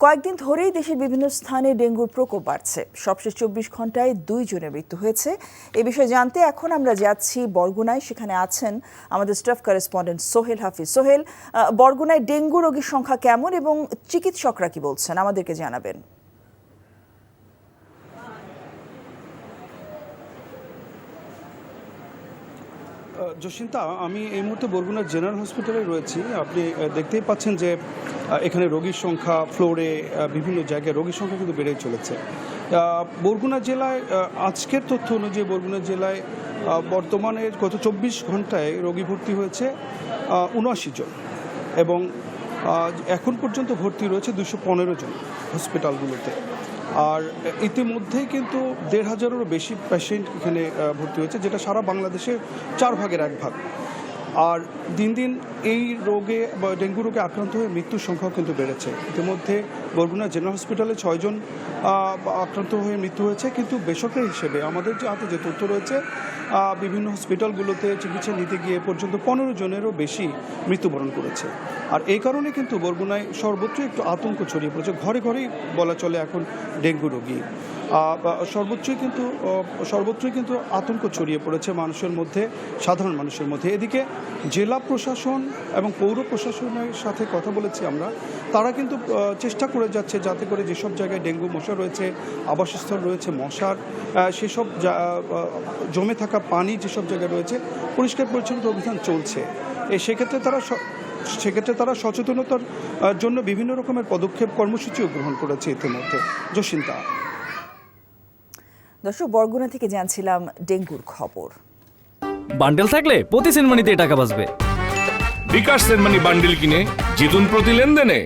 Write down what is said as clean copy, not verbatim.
কয়েকদিন ধরেই দেশের বিভিন্ন স্থানে ডেঙ্গুর প্রকোপ বাড়ছে। সবশেষ 24 ঘন্টায় 2 জনের মৃত্যু হয়েছে। এ বিষয়ে জানতে এখন আমরা যাচ্ছি বরগুনায়। সেখানে আছেন আমাদের স্টাফ করেসপন্ডেন্ট সোহেল হাফিজ। সোহেল, বরগুনায় ডেঙ্গু রোগীর সংখ্যা কেমন এবং চিকিৎসকরা কি বলছেন আমাদেরকে জানাবেন। জসিন্তা, আমি এই মুহূর্তে বরগুনা জেনারেল হসপিটালে রয়েছি। আপনি দেখতেই পাচ্ছেন যে এখানে রোগীর সংখ্যা ফ্লোরে বিভিন্ন জায়গায় রোগীর সংখ্যা কিন্তু বেড়েই চলেছে। বরগুনা জেলায় আজকের তথ্য অনুযায়ী বরগুনা জেলায় বর্তমানে গত 24 ঘন্টায় রোগী ভর্তি হয়েছে 79 জন এবং এখন পর্যন্ত ভর্তি রয়েছে 215 জন হসপিটালগুলোতে। আর ইতিমধ্যেই কিন্তু 1,500-এরও বেশি পেশেন্ট এখানে ভর্তি হয়েছে, যেটা সারা বাংলাদেশের 4 ভাগের 1 ভাগ। আর দিন দিন এই রোগে বা ডেঙ্গু রোগে আক্রান্ত হয়ে মৃত্যুর সংখ্যাও কিন্তু বেড়েছে। ইতিমধ্যে বরগুনা জেনারেল হসপিটালে 6 জন আক্রান্ত হয়ে মৃত্যু হয়েছে, কিন্তু বেসরকারি হিসেবে আমাদের যে হাতে যে তথ্য রয়েছে বিভিন্ন হসপিটালগুলোতে চিকিৎসা নিতে গিয়ে পর্যন্ত 15 জনেরও বেশি মৃত্যুবরণ করেছে। আর এই কারণে কিন্তু বরগুনায় সর্বত্র একটু আতঙ্ক ছড়িয়ে পড়েছে। ঘরে ঘরেই বলা চলে এখন ডেঙ্গু রোগী। সর্বত্রই কিন্তু আতঙ্ক ছড়িয়ে পড়েছে মানুষের মধ্যে, সাধারণ মানুষের মধ্যে। এদিকে জেলা প্রশাসন এবং পৌর প্রশাসনের সাথে কথা বলেছি আমরা। তারা কিন্তু চেষ্টা করে যাচ্ছে যাতে করে যেসব জায়গায় ডেঙ্গু মশা রয়েছে, আবাসস্থল রয়েছে মশার, সেসব জমে থাকা পানি যেসব জায়গায় রয়েছে পরিষ্কার পরিচ্ছন্নতা অভিযান চলছে। সেক্ষেত্রে তারা সচেতনতার জন্য বিভিন্ন রকমের পদক্ষেপ কর্মসূচিও গ্রহণ করেছে ইতিমধ্যে। জসিন্তা। দর্শক, বরগুনা থেকে জানছিলাম ডেঙ্গুর খবর। বান্ডেল থাকলে প্রতি সেনমানিতে টাকা বাঁচবে। বিকাশ সেনমানি বান্ডেল কিনে জিতুন প্রতি লেনদেনে।